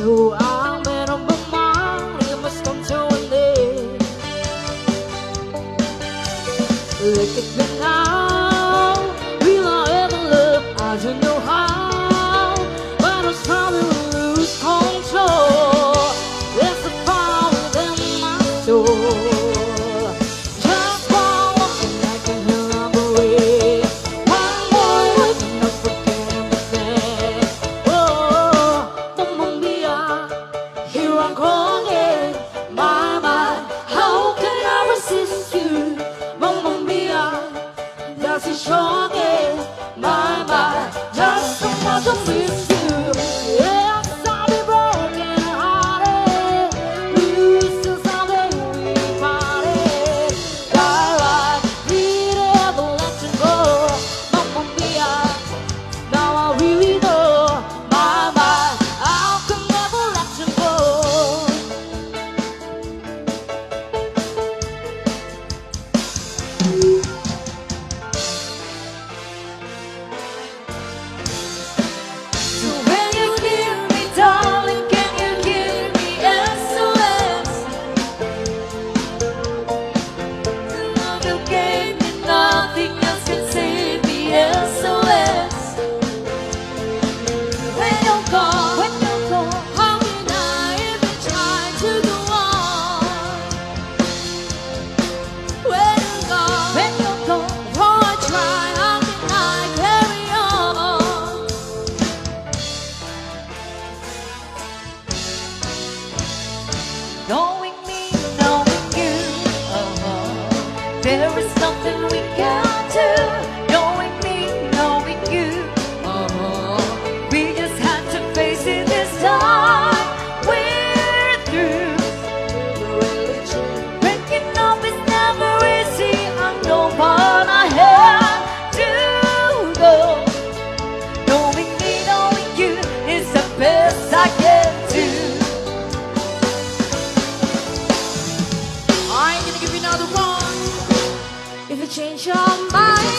So ang meron ba man, it must come to an end. Look at me now, will I ever love? I don't know how, but I'm starting to lose control. There's a fire within my soul. Just one look and I can hear I'm away. One more look and I forget everything. Oh, Mamma Mia, here I go again. My, how can I resist you? Mamma Mia, that's it show again. My, just so much I miss you. Yes, I'll be broken hearted. Lose to something we parted. I need ever let you go. Mamma Mia, now I really know. My, I could never let you go. So when you hear me, darling, can you hear me? SOS. The love you gave me, nothing else can save me. SOS. When you're gone, how can I even try to go on? When you're gone, oh, I try, how can I carry on? Knowing me, knowing you, there is nothing we can do. Knowing me, knowing you, we just had to face it this time. We're through. Breaking up is never easy. I know what I have to go. Knowing me, knowing you is the best I can do. I ain't gonna give you another one. If you change your mind,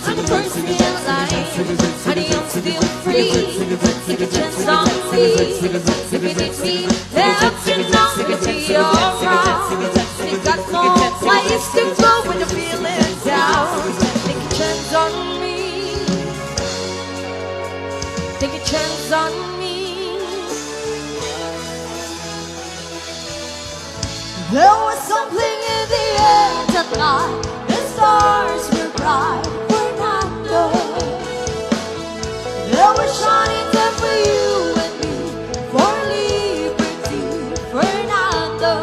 I'm the person in your life. Honey, I'm still free. Take a chance on me. If you need me, let you know it's alright. You got no place to go when you're feeling down. Take a chance on me. Take a chance on me. There was something in the air that night. The stars were bright, Fernando. They were shining there for you and me, for liberty, Fernando.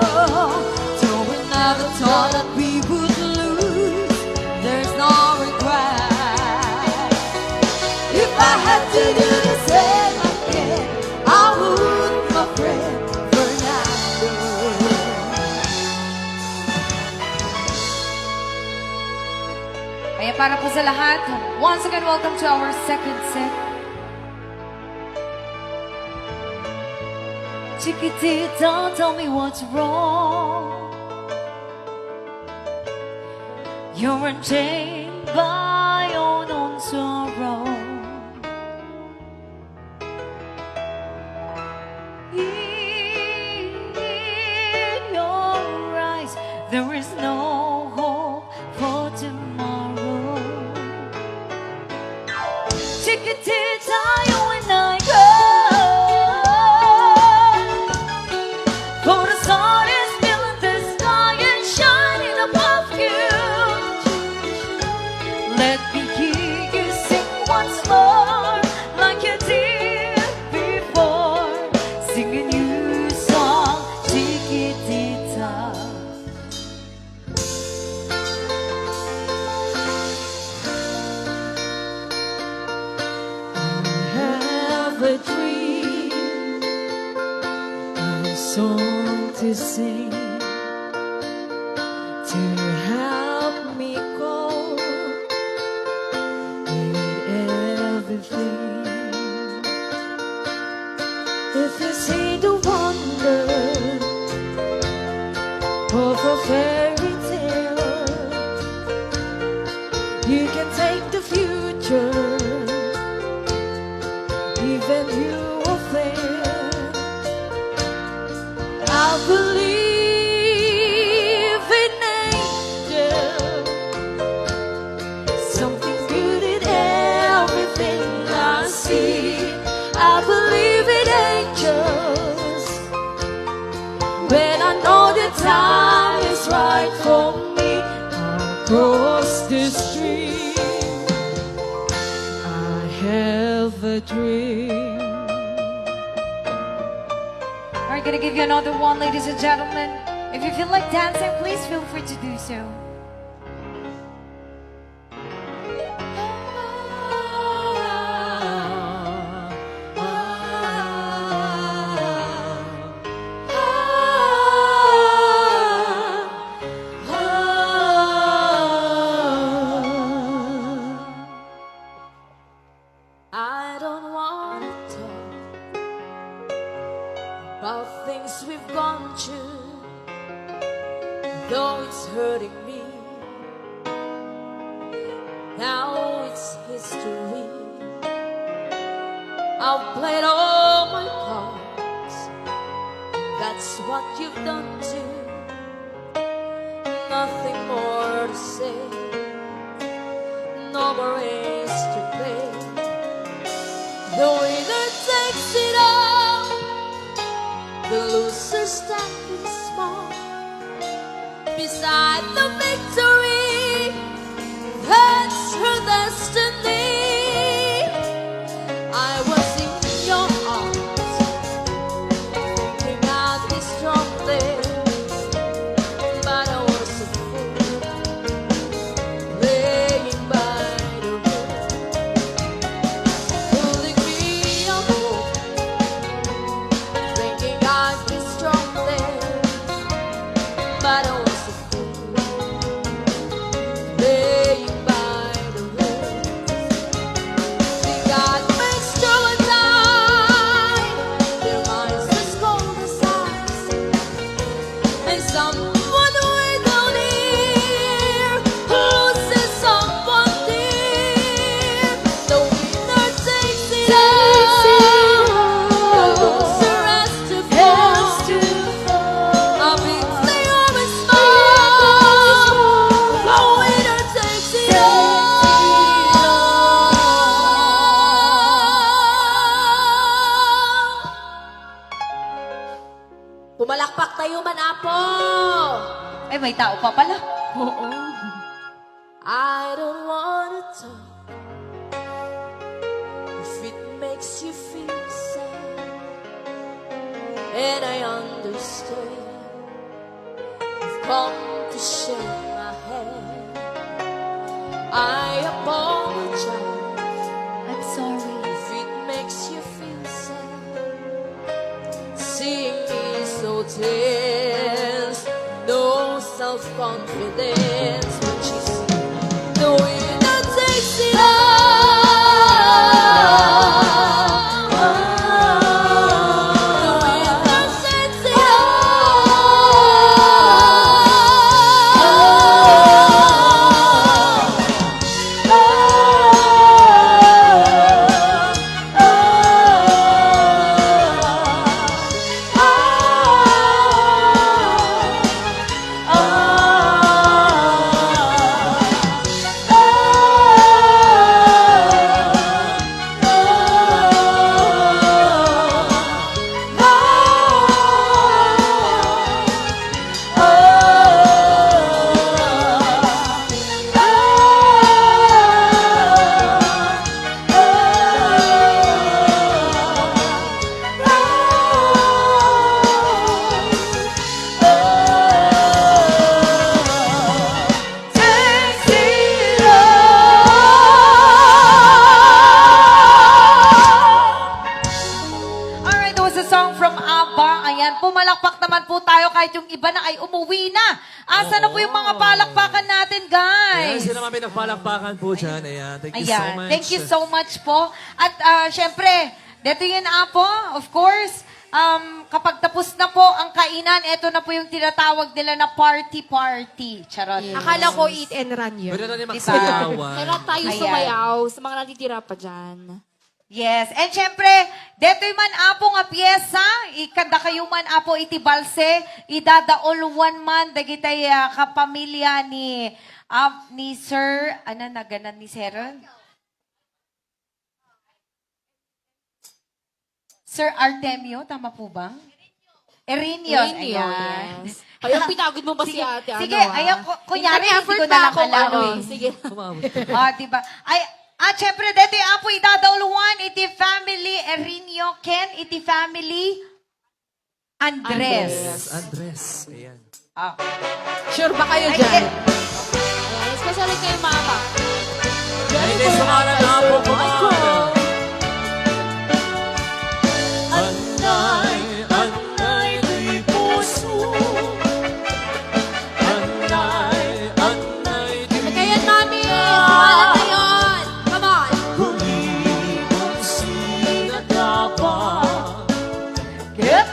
So we never thought that we would lose. There's no regret. If I had to do the same again, I would, my friend, Fernando. Ayan, para po sa lahat, once again, welcome to our second set. Chiquitita, tell me what's wrong. You're unchained by your own sorrow. In your eyes, there is no hope for tomorrow. Chiquitita, you and I go. For the sun is filling the sky and shining above you. Let me hear you sing once more, like you did before. Sing a new song, Chiquitita. Have a dream, a song to sing, to help me cope with everything. If you see the wonder of a fairy tale, you can take the future, even you will fail. I believe in angels. Something good in everything I see. I believe in angels. When I know the time is right for me, I'll cross the stream. I have a dream. We're gonna give you another one, ladies and gentlemen. If you feel like dancing, please feel free to do so. I don't wanna talk about things we've gone through, though it's hurting me. Now it's history. I've played all my cards. That's what you've done too. Nothing more to say. No more race to play. The winner takes it all. The loser standing small beside the victory. That's her destiny. I was in your arms, thinking I'd be strong there, but I was a fool, playing by the rules, pulling me along, thinking I'd be strong there, but I was a fool, playing by the rules. See, God makes trouble time. Their eyes as cold as ice, and someone we don't hear loses someone dear. The winner takes it all. The loser has to fall. A big thing or a small. The winner takes it all. Pumalakpak tayo man, Apo. Ay, may tao pa pala. Oo. I don't wanna talk if it makes you feel sad, and I understand you've come to shake my hand. I apologize I'm sorry. if it makes you feel sad, seeing me so tense, no self-confidence. But you see, the winner takes it all. The winner takes it Alright, that was a song from ABBA. Ayan, pumalakpak naman po tayo kahit yung iba na ay umuwi na. Asa na po yung mga palakpakan natin, Ayan, guys? sila mga pinagpalakpakan po dyan. Ayan, thank you so Ayan, much. thank you so much po. At syempre, dito yun, Apo, of course, kapag tapos na po ang kainan, ito na po yung tinatawag nila na party-party. Charot. Akala ko eat and run yun. Pwede na rin Diba? magsayawan. Kaya tayo Ayan. sumayaw sa mga natitira pa dyan. Yes. And syempre, Deto'y man apo nga pyesa, ikanda kayo man apo iti balse, idadauluan man, dagitay kapamilya ni Sir, naganan ni Sir? Sir Artemio, tama po ba? Erinio. Ayan. Yes. Kaya pinagod mo ba si ate? Sige, ano, ayaw, kunyari, hindi Nag-effort ko pa na lang ako, alam. ano, eh. Sige. Diba? Syempre, dito yung apo idadauluan, iti family Erinio, Ken, iti family Andres. Andres. Ayan. Ah. Sure ba kayo Ay, dyan? Ayan, especially kay mama. Hindi sa ngalan na po ko. Anay, anay, di puso. Anay, anay, di Kaya mami, pangalan na yun. Come on. huli mong sinagapan. Ket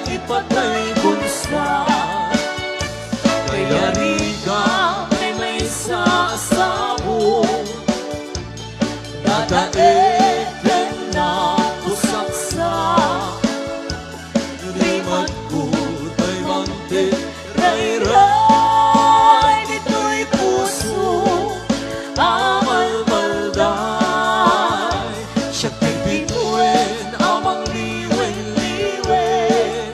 ipatay kunsa. Kaya riga may sasabu. Dadaig na kusaksa. Rimad ko ay mantin. Ray-ray, dito'y puso. Amal-malday. Siya pipituin, amang liwen-liwen.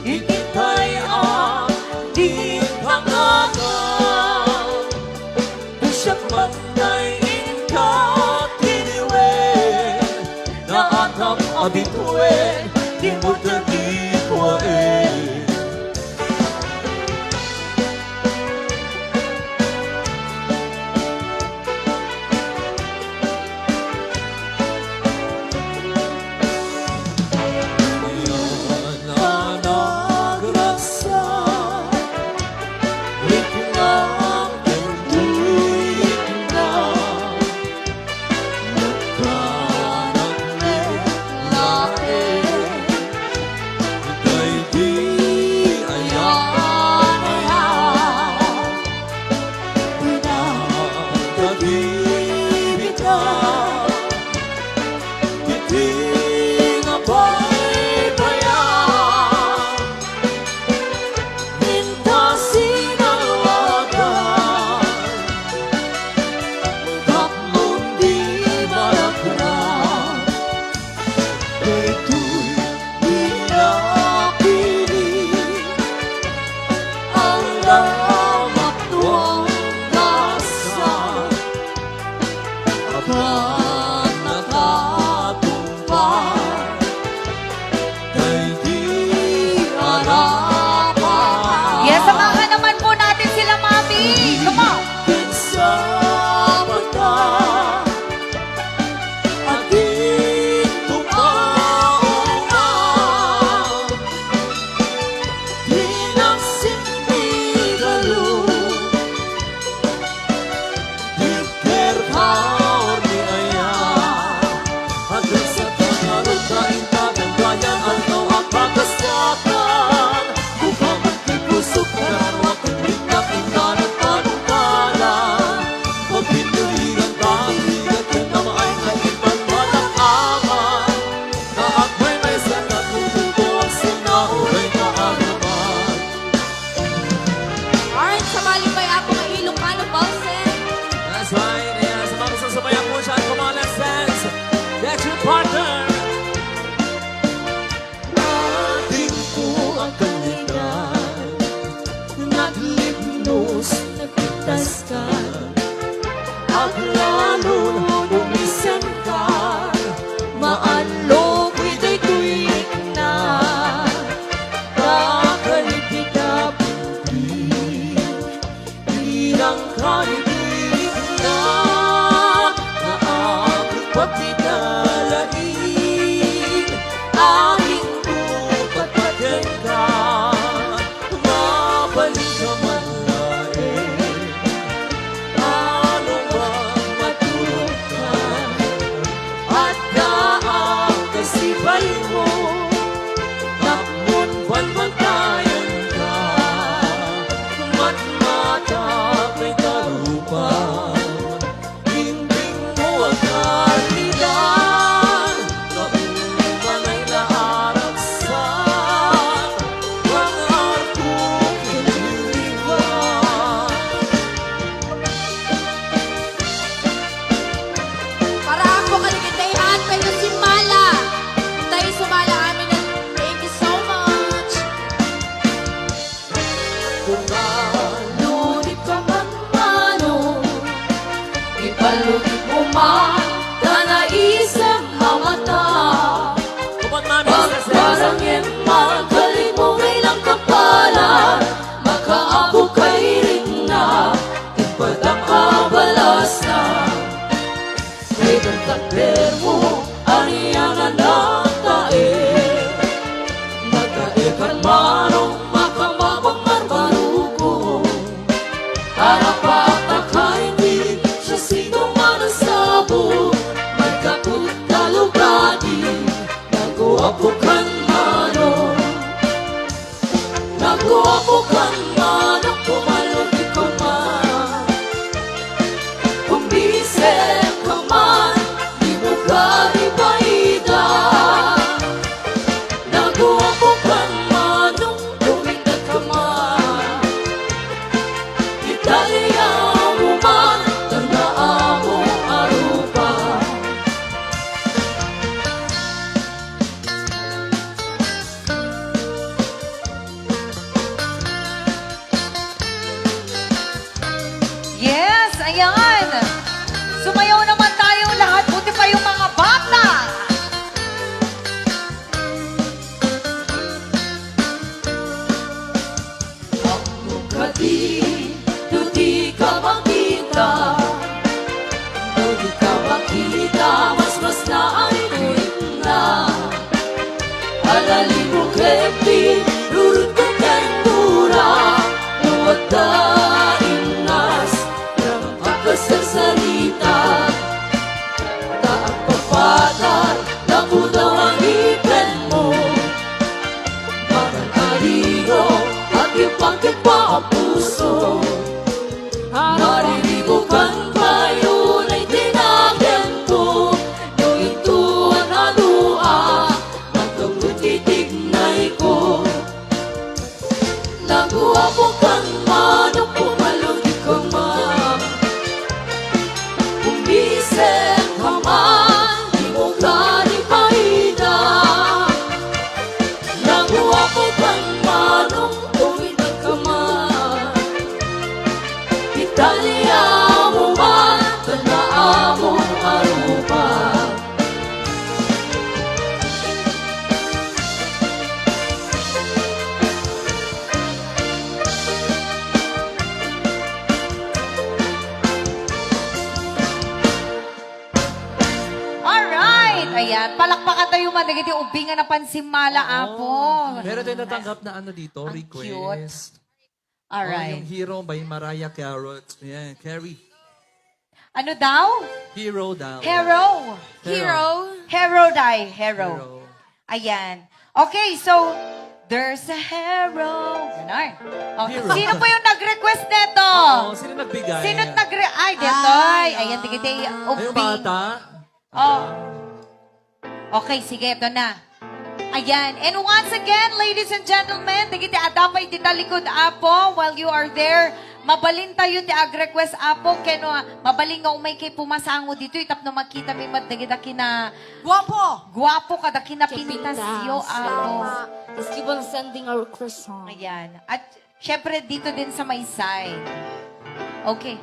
Ikitay ang di pangagal. Siya man ay inkatiniwen. Naatap abituin, di mo tagikwain. Di pader mo Ariana nagtae kan manong makamabang marbaruko Harapat akainin siya sino man ang sabo May kaput talugadi Nag-uapo kan manong Nag-uapo kan manong Pumalog ikaw man Kumbisip ka man Di mo ka ibaida Nag-uapo kan manong Lumitan ka man Italia mo man Tandaan mo arupa Yes, ayan. Sumayaw naman tayong lahat. Buti pa yung mga bata. Kadi, di ka makita Di ka makita Mas na ay na Alali mo kepi Lurut ka kendura Luwag ka inas Rampak ka sa salita Taang papatar Naku daw ang ipin mo Maran aliyo At ipangkit pa ang puso Nariribukan kayo na'y tinagento Yung ito ang alua Magkabutitignay ko Naguwapo kang manok Pumalog ka man Umisip ka man Di mo ka di paida Naguwapo kang manok Tumitag ka man Italia mo man Tandaan mo arupa Alright. Ayan. Palakpakan tayo man. Nagiti ubingan na pansimala, apo. Meron tayong natanggap na ano dito, Ang request. Alright. Yung Hero by Mariah Carey. Yeah, Carey. Ano daw? Hero daw. Hero. Hero. Hero die. Hero. Hero. Ayan. Okay, so, there's a hero. Ganon. Okay. Hero. Sino po yung nag-request nito? Oh, sino nagbigay? Sino Ay, detoy. Ayan, tigiti. Ay, yung bata? Oh. Okay, sige, ito na. Ayan. And once again, ladies and gentlemen, tigiti adapay ti talikod apo while you are there. Mabalin tayo ti ag-request apo keno mabaling nga umay kay pumasango dito itap no makita mi madagida kina guwapo kada kina pintasyo apo. Just keep on sending our request song. Ayan. At syempre dito din sa may side. Okay.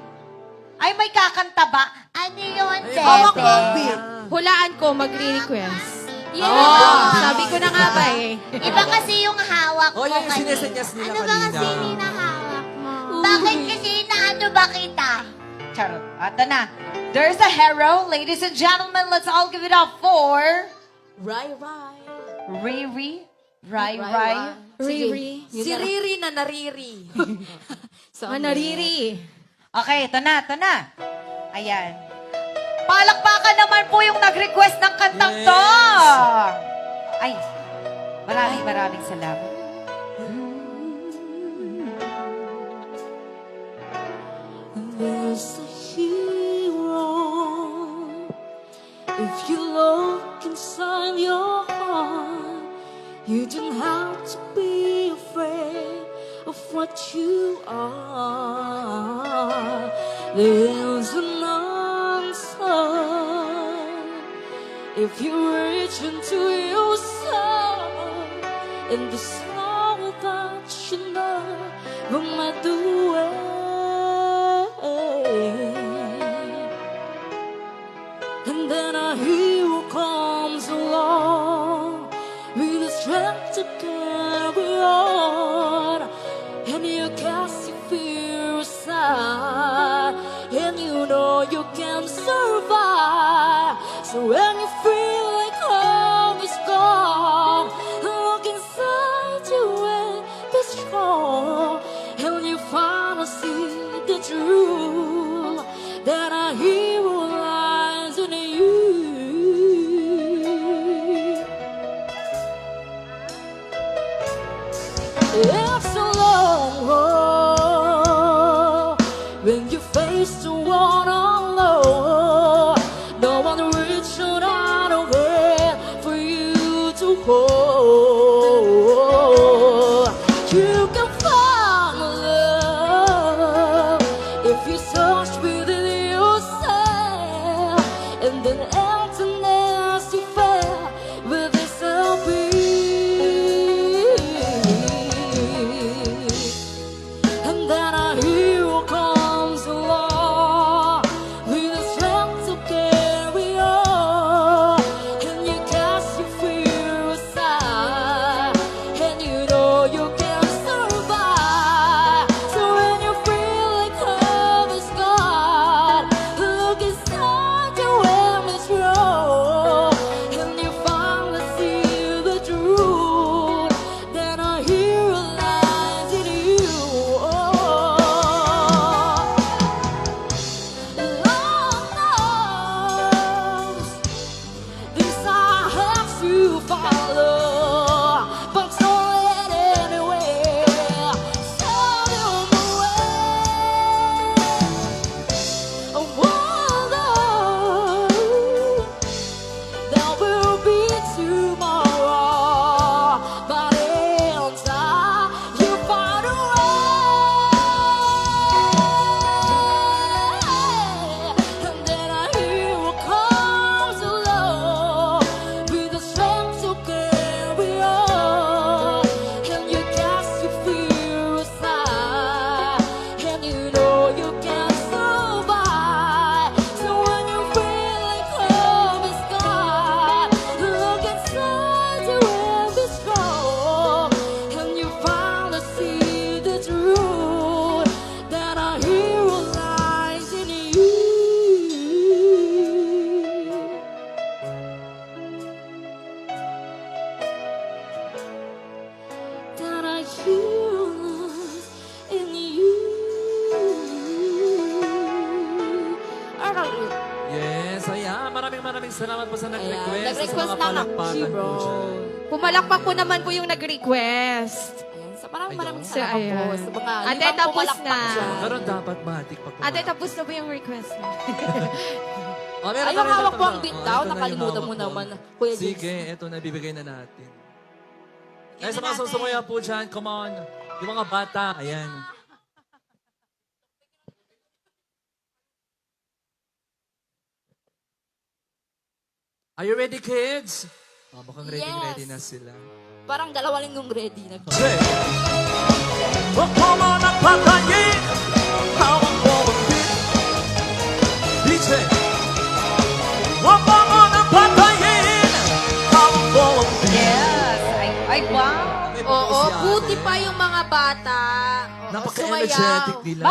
Ay, may kakanta ba? Ano yun, Tete? Hulaan ko, magre-request. Yeah. Sabi ko na nga ba eh. Iba kasi yung hawak Oh, mo yung kanina. sinesenyas nila Ano ba kanina. kasi hinahawak mo? Bakit kasi inaano ba kita? Charot. Ito na. There's a hero. Ladies and gentlemen, let's all give it up for Rai. Riri. Rai. Riri. Si Riri na nariri. Manariri. Okay, ito na. Ayan. Palakpakan naman po yung nag-request ng kantang to. Ay, maraming salamat. There's a hero. If you look inside your heart, you don't have to be afraid of what you are. There's an answer if you reach into your soul and the soul that you never might do it. And then a hero comes along with the strength to carry on, and you cast your fear aside, and you know you can survive. So emptiness you felt with this LP. And then a hero comes along with the strength to carry on. And you cast your fear aside, and you know you can survive. So when you feel like hope is gone, look inside your empty room, and you finally see the truth. Then a hero lies in you. Lord knows these are hard to follow, but don't let anywhere show them away. Although there will be tomorrow, but in time you find a way. And then a hero comes along with the strength to carry on. And you cast your fear aside, and you know you can survive. So when you feel like hope is gone, look inside you and be strong, and you finally see the truth, that a hero lies in you. That a hero lies in you. Yes, ayan. Maraming salamat po sa nag-request. Nag-request Sa mga na palakpakan po dyan. Pumalakpak po naman po yung nag-request. Ayan, sa maraming So, salamat po ayan. sa mga Ate, limang tapos pumalakpak na. dyan. Pero dapat matik pag Ate, tapos na po yung request mo. Oh, meron Ayaw, pa rin hawak ito. po ang beat Oh, daw. ito na Nakalimutan yung mo hawak naman, ko. Kuya Jigs. Sige, ito na bibigay na natin. Ay, sa mga natin. susumuya po dyan, come on. Yung mga bata, ayan. Are you ready, kids? Oh, mukhang ready, Yes. ready na sila. Parang dalawa lang yung ready. Say, huwag mo manang patayin, hawak mo ang beat. DJ, huwag mo manang patayin, hawak mo ang beat. Yes. Ay, wow. May Oo, boses si buti ate. pa yung mga bata. Oo, Napaka-energetic sumayaw. nila.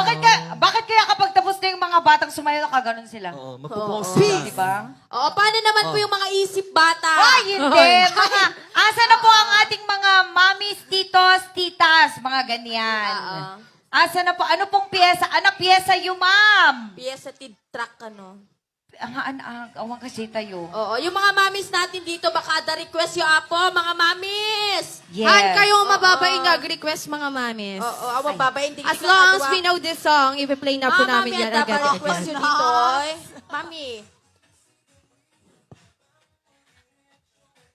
Bakit kaya kapag tapos na yung mga batang sumayaw, nakaganon sila? Oo, mapupose Oo. sila. Di ba? Oo, paano naman po yung mga isip bata? Ay, hindi. Mga, asa na po ang ating mga mommies, titos, titas, mga ganyan. Oo. Asa na po? Ano pong piyesa? Ano piyesa yung ma'am? Piyesa tid truck, ano? Awang kasi tayo. Oo, yung mga mamis natin dito, baka da request yung apo, mga mamis. Yes. Han kayo Oo. mababay request mga mamis. Oo, awa baba, hindi As long as we know this song, i-play na po namin yan dapat agad. request yun dito, oy. Mami.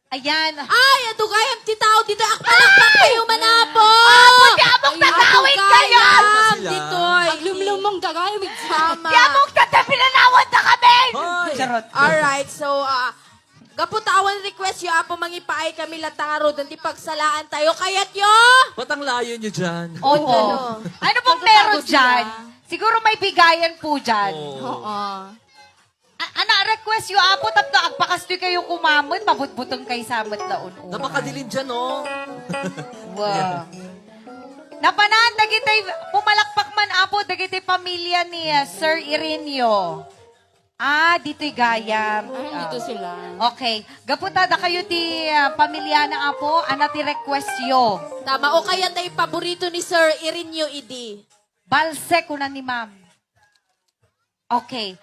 Ayan. Ay, ito kayang titaw dito. Akpalakpak kayo manapo. Di among tatawid kayo! Sila. Dito. Aglumlumong kagaya with Tama. Di among tatapinanawad na kami! Hoy! Charot. Alright, so, gaputawan request yung apo mangipaay kami lataro, danti pagsalaan tayo. Kaya't yo! Ba't ang layo nyo dyan? Oo. Ano? Ano pong meron dyan? Siguro may bigayan po dyan. Oo. Request yung apo, tapno agpakastoy kayo kumamot, mabutbutong kay samat laon. Napakadilim dyan, oh. Wow. Napanaan, dagitay, pumalakpak man apo, dagitay pamilya ni Sir Ireneo. Dito'y gayam. dito sila. Okay. Gaputada kayo ti pamilya na apo, ti request yo. Tama, o kaya tayo paborito ni Sir Irinyo Idi. Balse ko na ni ma'am. Okay.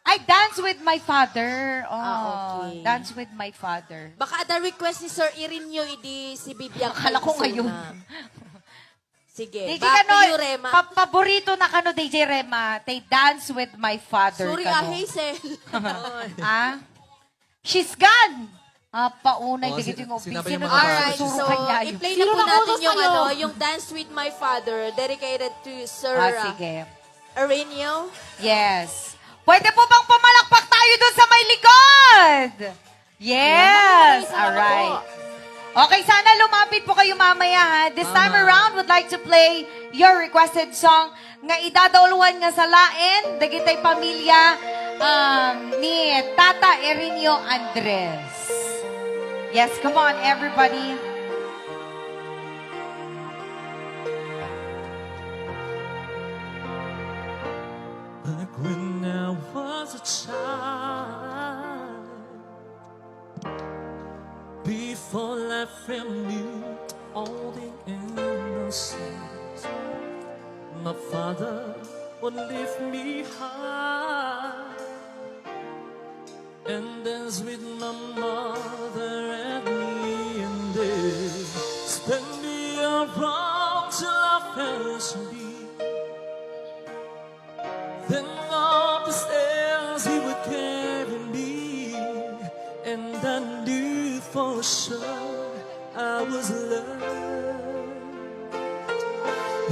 I dance with my father. Okay. Dance with my father. Baka ada request ni Sir Irinyo Idi si Bibiang Akala ko ngayon. Sige, DJ back to kano, you, Rema. paborito na kano, DJ Rema, tay dance with my father. Sorry, kano. Hazel. She's gone. Paunay, Oh, digit yung sinabi sino yung mga Alright, susuro so kanya yun? i-play na Sino po natin nakutos yung, kayo? yung Dance with My Father dedicated to Sir Sige. Irinyo. Yes. Pwede po bang pumalakpak tayo tayo doon sa may likod. Yes. Alright. Okay, sana lumapit po kayo mamaya ha. This time around, would like to play your requested song nga idadawluhan nga sa lain, dagitay pamilya ni Tata Erinio Andres. Yes, come on everybody. Back when I was a child, before life removed all the innocence, my father would lift me high and dance with my mother and me, and they spin me around till I fell asleep. Then up the stairs he would carry me, and I knew for sure I was loved.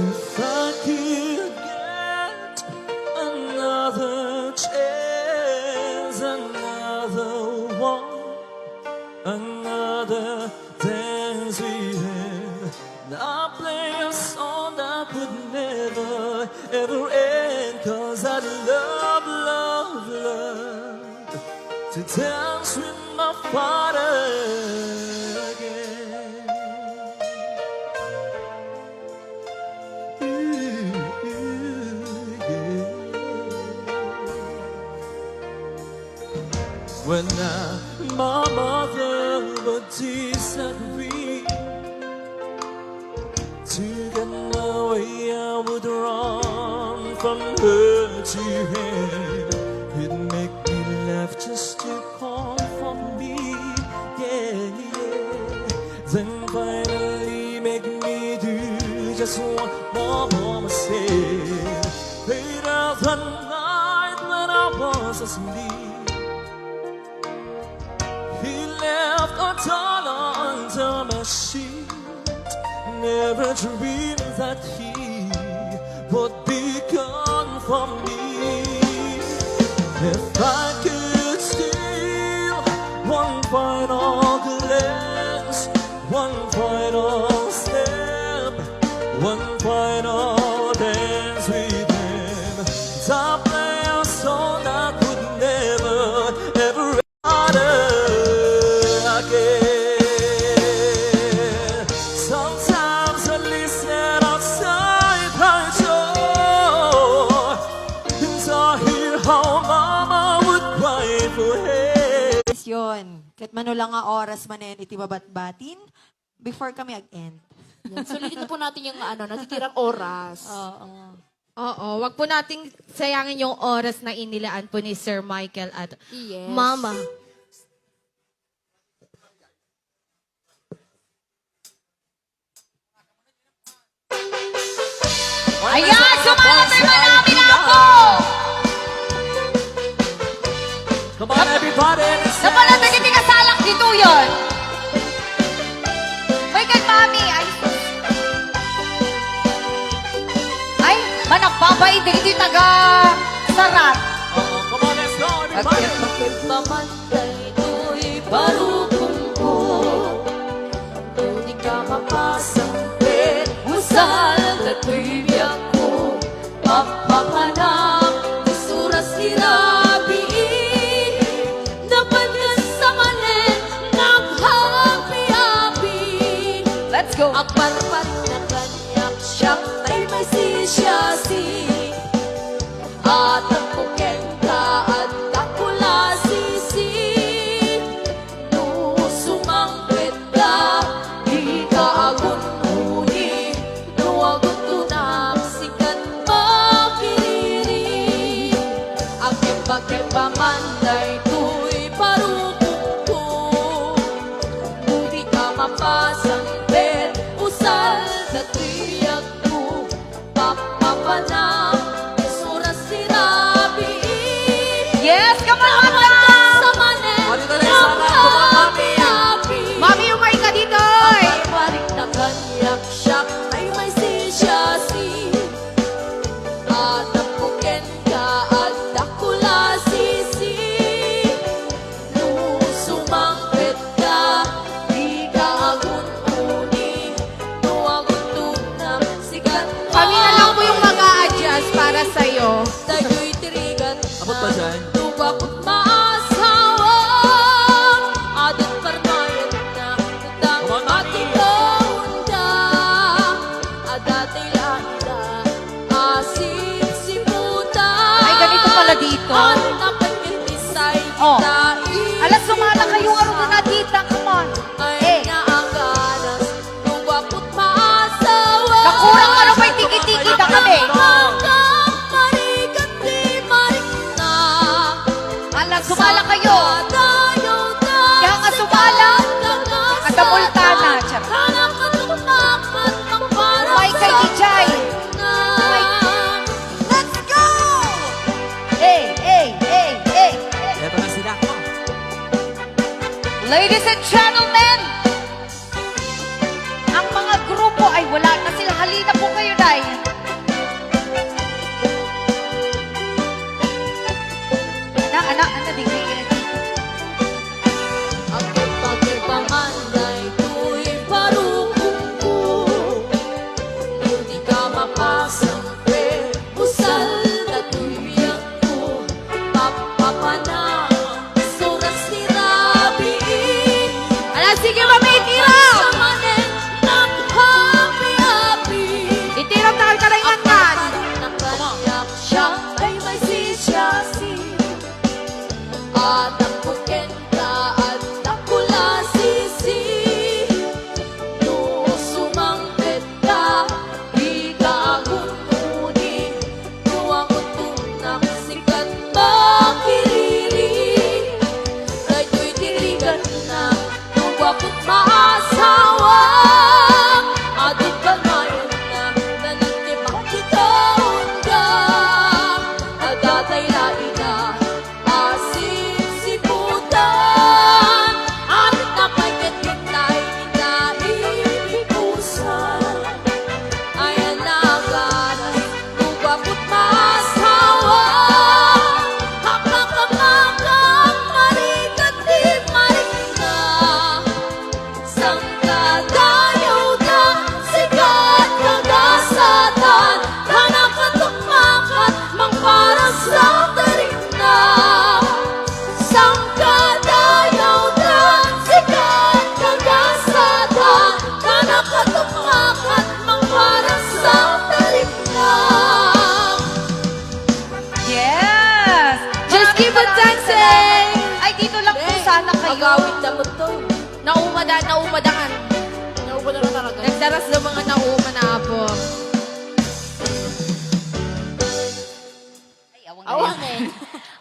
If I could get another chance, another one, another dance with him, I'll play a song that could never, ever end. 'Cause I love, love, love to dance with my father again. Ooh, yeah. When my mother would disagree, to get my way I would run from her to him. It'd make me laugh just to comfort me, yeah, yeah. Then finally make me do just what my mama said. Later that night when I was asleep, he left a dollar under my sheet. Never dreamed that he would be gone from me. If I could steal one final glance, one final step, one final dance with him, I'll play a song that would never, ever utter again. Sometimes I listen outside my door, and I hear how mama would cry for him. Yun. Kahit mano lang nga oras manen iti babat-batin, before kami ag-end. Yan. Sulitin po natin yung natitirang oras. Oo, wag po nating sayangin yung oras na inilaan po ni Sir Michael at Yes. Mama. Ayan, sumalabay man namin ako! Come on everybody, let's Sa pala dagiti kasalak dito yun. May kay mami. Ay, managpapay dagiti taga sarat. Come on, let's go everybody. Bakit mamantay ito'y parupong ko? Hindi ka mapasang pet, usal at bibiyag ko. Papapanap, isuras sirabi, dapat ka sa manin, naghapi-hapi. Let's go. Agparpat na kanyak siyang ay may sisyasi. At ang puken ka at takula sisi. No sumangkit ka, di ka agun-uni. No agun tunak sikat makiriri. Ang kemba-kemba manday tuy parukong ko. Hindi ka mapasang bed, usa yung arunod na tita, come on. Ay naaganas Nung wapot maasawa Nakurang ano ba'y tiki-tiki na kami? Marikat di marik na Alam, sumala kayo. Kaya nga sumala. Nakadamulta na. May kay Dijay. Let's go! Hey, hey, hey, hey. Eto na sila. Come on. Ladies and gentlemen, ang mga grupo ay wala na sila. Halina po kayo, Day. Ana, digay. Ang pagkirpanganday ko'y parukong ko Hindi ka mapasang usal na tuyang ko Papapanang suras ni Rabiin Ala, sige, mami, itira! Sa manin ng happy-happy Itira tayo ka lang yan. Nakaniyak siya ay may sisyasi At ang kukenta at nakula sisi Nung sumangkit ka, di ka agununin Nuwang utunak sikat makilili Kay to'y diligan na nung wapot maasawa Adot ka ngayon na nanagtipak itaon ka At datay lain na asim siputan At napagkatintay inahipusan Ayan na ganas nung wapot maasawa Hakak-hakak marikat di marik na Sangkadayaw na sikat kagasatan Hanakatukmakat mang para sa tarik na Sangkadayaw na sikat kagasatan Hanakatukmakat mang para sa tarik na Yes! Just keep on dancing! Ay, dito lang po sana kayo. Agawin na mo to Naumadangan. Naubo na talaga Nagdaras ng mga nauma na po. Ay, awang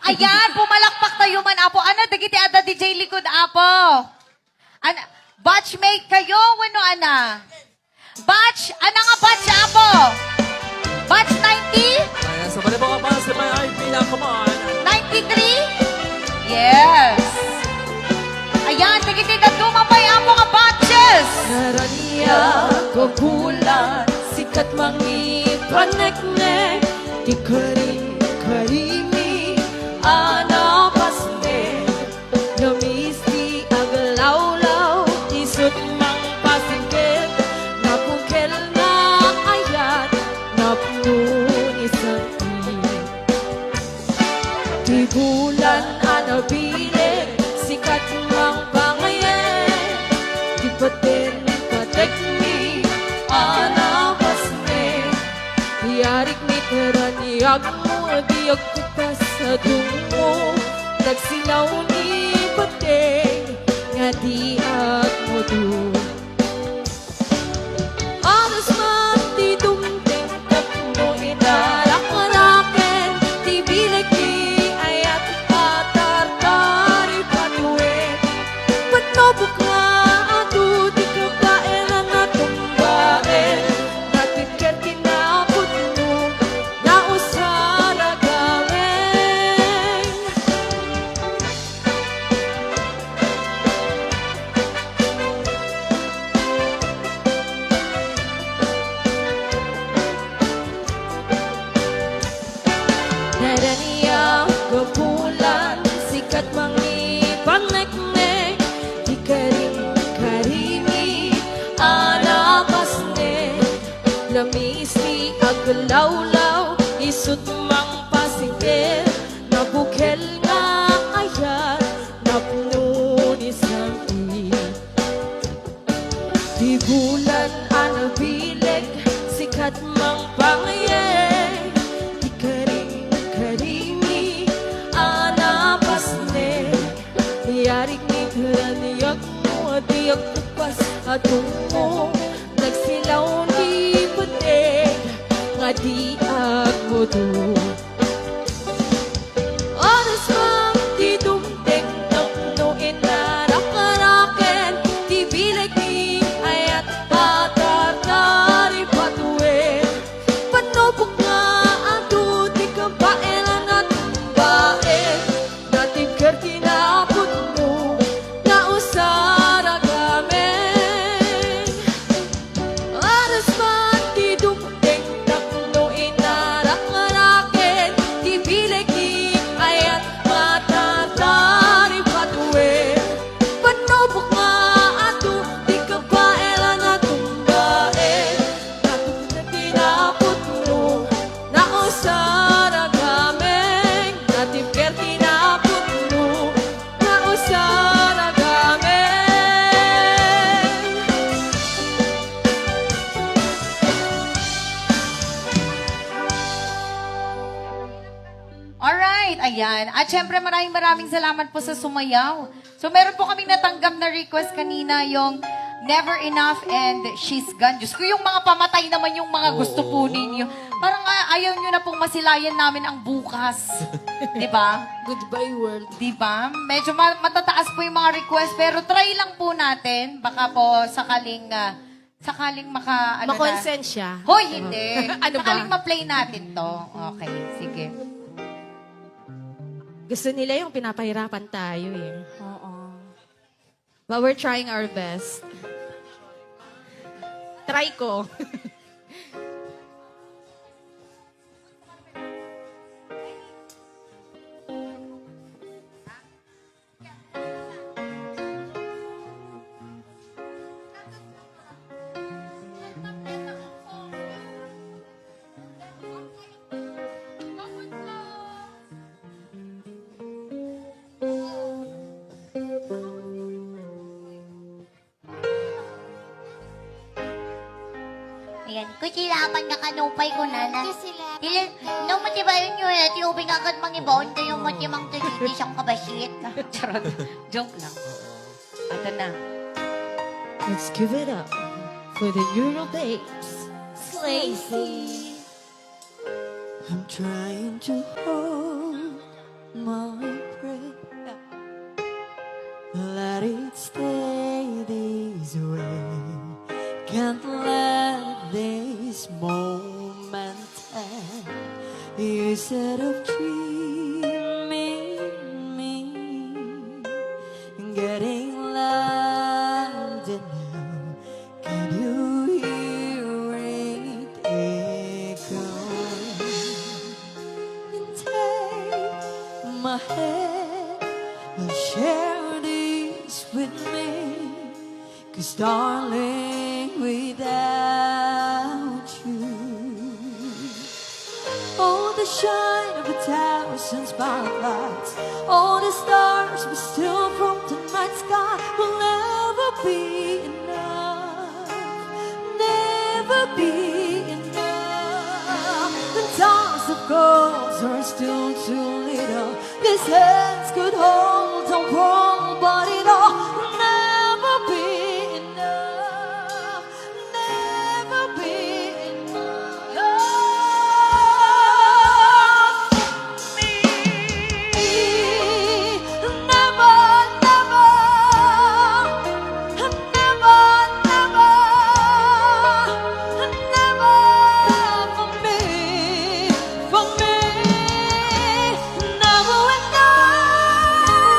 Ayan, pumalakpak tayo man, Apo. Ano, dagiti ada DJ likod, Apo. Ana, batchmate kayo, wano, ana? Batch, ana nga batch, Apo? Batch 90? Ayan, sa bali po ka pa sa may IP lang. Come on. 93? Yes. Ayan, dagiti na dumapay, Apo, nga batches. Naraniya ko bulan sikat mangipanek-nek di karimi anapasne Namisti aglawlaw isut mang pasingkit Napungkel na ayat napnun isati Di bulan anabilik sikat mang pangayen Di patin patekmi anapasne Yarik ni karaniyag mo Diyag ko pa sa dungo Nagsilaw ni pateng Nga di at mo dun Alas man di dumting Kap mo inalak-araken Di bilag di ayat atar-tari patuwin Ba't nabuk nga ato Di ka bae na natumbain Natin ka tinapot mo Na usara gawin Naraniya kapulan sikat mangipanek-nek Di karim-karimi anapasne Lamis ni aglawlaw isut mang pasingkit Nabukel nga ayat napno ni sabi Di bulan anabileg sikat mang pangyay Di karing-karimi anapasne Yarik ni Raniyag mo di agkupas atong mo Nagsilaw ni pateng nga di agmudu Oras mang di dumdeng no inaraken Di bilag ni ayat patatari patuwin Panobok nga ato di kabaelan at baen Natin kertinapot mo na usara gamen Aras man di dumdeng no inaraken Di bilag ni ayat patatari patuwin Panobok nga ato di kabaelan at baen Natin kertinapot mo na usara gamen Natin kertinapot mo na usara gamen Alright, ayan. At syempre maraming salamat po sa sumayaw. So meron po kaming natanggap na request kanina, yung Never Enough and She's Gone. Diyos ko, yung mga pamatay naman yung mga gusto po ninyo. Parang ayaw nyo na pong masilayan namin ang bukas. Di ba? Goodbye world. Di ba? Medyo matataas po yung mga request, pero try lang po natin. Baka po sakaling maka, ano Makonsent siya. Hoy, hindi. Ano ba? Sakaling ma-play natin to. Okay, sige. Gusto nila yung pinapahirapan tayo eh. Oo. But we're trying our best. Try ko. Ayan, kusilapan nga kanupay ko na na. No, matibayon nyo na, tiubing agad mangibaon kayo matimang tagiti siyang kabasit. Charot. Joke lang. Ito na. Let's give it up for the Euro babes. Slazy. I'm trying to hold my breath. Let it stay this way. Can't let this moment end. Instead of dreaming me, getting louder now. Can you hear it echo? And take my hand and share this with me. 'Cause darling, without you, all the shine of 1,000 spotlights, all the stars we steal from the night sky will never be enough, never be enough. The towers of gold are still too little. These hands could hold the world, but it all will never be enough, never be enough. Me, never, never, never, never, never for me, never enough.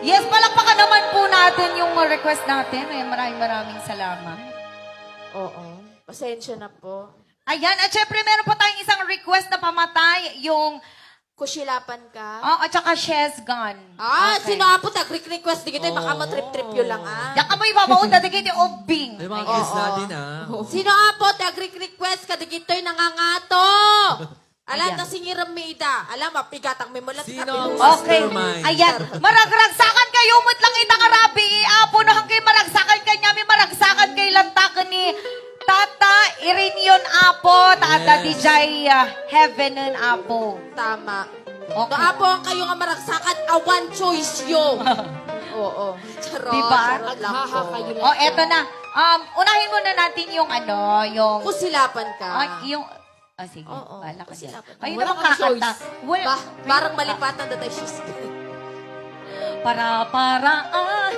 Yes, palakpakan naman po natin yung request natin. Ay, maraming salamat. Oo. Pasensya na po. Ayan, at syempre meron pa tayong isang request na pamatay, yung, Kusilapan ka. at saka Shes Gun. Sino po nag-request? Di kita baka matrip-trip yun lang Yak ka mo ibabaon na digit yung obing. May mga guest natin ah. Sino po nag-request ka? Di kito'y nangangato. Alam Ayan. na singiram Mida. Alam, mapigatang memulat. Sino? Okay. Mastermind. Ayan. Maragragsakan kayo, umot lang itang arabi. Iapo no hangkay maragsakan kanya, may maragsakan kay lantakan ni Tata Irinyon Apo, Tata Yes. DJ Heavenon Apo. Tama. Okay. Doa po ang kayo nga maragsakan, one choice yo. Oo. Charot. Diba? Charot lang po. Oh, eto na. Unahin muna natin yung yung... Kusilapan ka. yung... sige. Oo. Bala ka dyan. Kusilapan. Kayo Wala naman kang kakanta. choice. Parang malipatan na tayo siya. Para-paraan.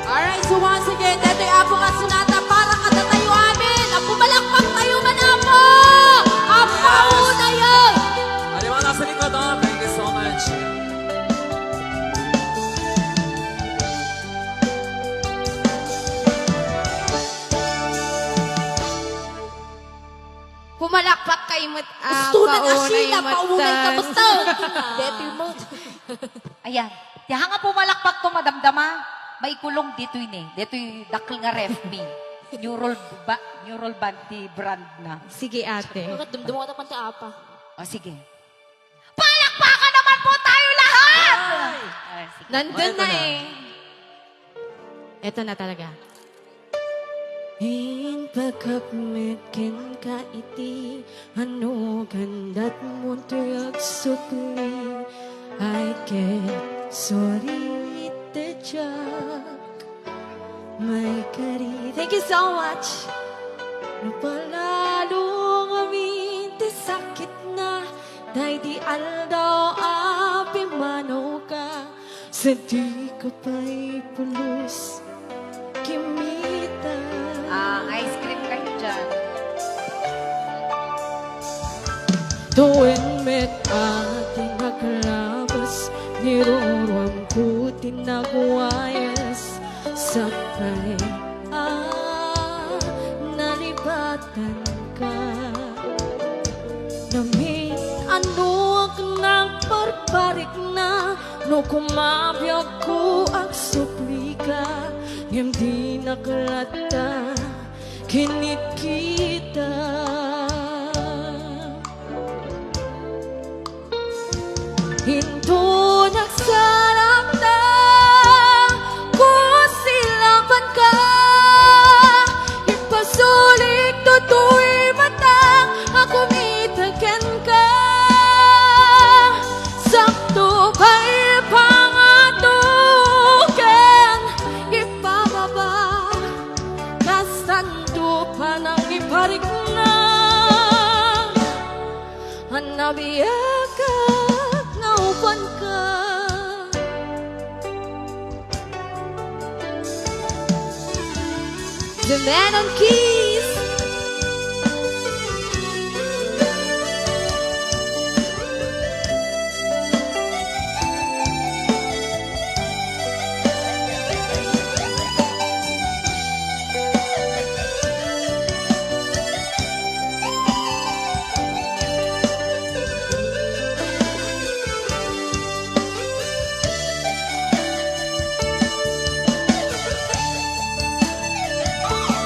Alright, so once again, deto'y Apo nga sunata para katatayo amin. Ang pumalakpak tayo man Apo! Apo na yun! Ano mga nasa likod oh? Thank you so much. Pumalakpak kayo mo. Gusto na na Sheila, paunay ka basta. Deto'y mo. Ayan. Diha nga pumalakpak to, madamdama. May kulong dito yun eh. Dito yung dakil nga ref me. Neural Banti brand na. Sige, ate. Bakit dumdum ka naman ka apa? O sige. Palakpakan naman po tayo lahat! Sige. Nandun Eto na na. eh. Eto na talaga. In pagkapmitkin ka iti, ano gandat mo tuyag sukli, I get sorry ite jak, may kari. Thank you so much. Napalalong amin ti sakit na, dahil di aldaw api manaw ka, sa di ka pa'y pulos, kimita. Ice cream kayo dyan. Tuwing met ating naglabas, niruruan ko tinagwayas, sakay nalibatan ka. Namin ano ang nagparparik na, no kumabiyag ko ang suplika, ngem di nakalata, kinikita. Hinto nagsarap na, kusilapan ka, ipasulik tutoy matang, ako mitagan ka. Sakto ba'y pangatugan, ipababa, kasanto pa nang iparik na, hanabiyak ka, naupan ka. The Man on Keys.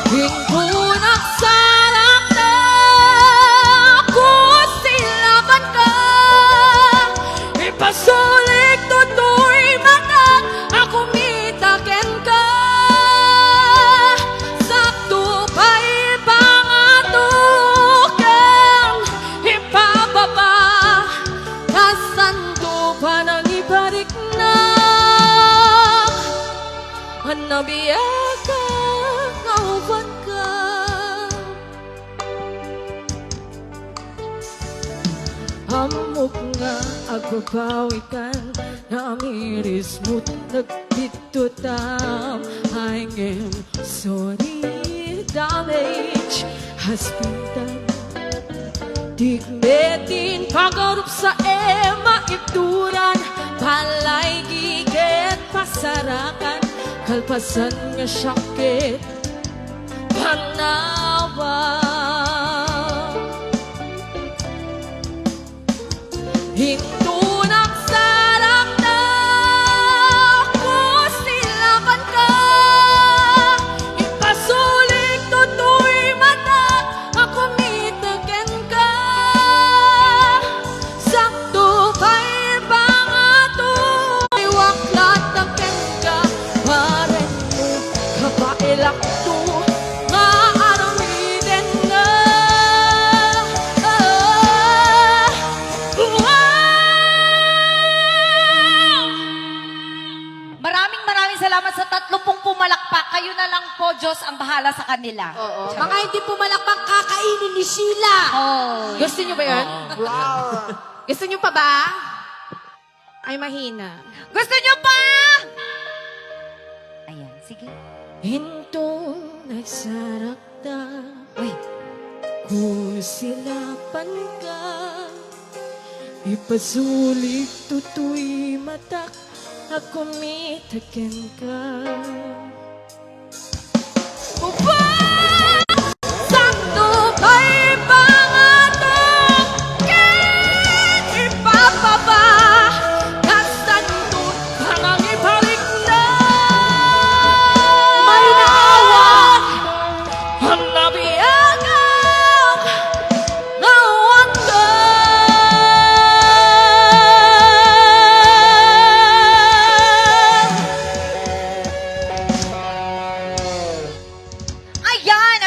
Hinggunak sarap na, kusilaban ka, ipasulik tutoy matang, ako mitaken ka. Sakto ba'y pangatukan, ipababa, kasanto pa nang ibarik na, hanabiyak ka, kauban ka. Amok nga agbabawikan na amiris mo't nagtitutam. I am sorry, damage has been done. Digmetin pagarup sa ema ituran, palay giget pasarakan, kalpasan nga syakit panawa. Hinto nagsarak na kusilakan ka, ipasulik tutoy mata, ako mitagen ka. Sakto pa'y bangato, iwaklat ang ka, paren mo kapailak to, nga aramiden na. Maraming salamat sa 30 pumalakpak. Kayo na lang po, Diyos, ang bahala sa kanila. Oo. Mga hindi pumalakpak, kakainin ni Sheila. Oh. Gusto niyo ba yun? Gusto niyo pa ba? Ay, mahina. Gusto nyo pa? Ayan, sige. Hinto nagsarak na Uy, kusilapan ka, ipasulik tutoy mata, ako mitagen ka.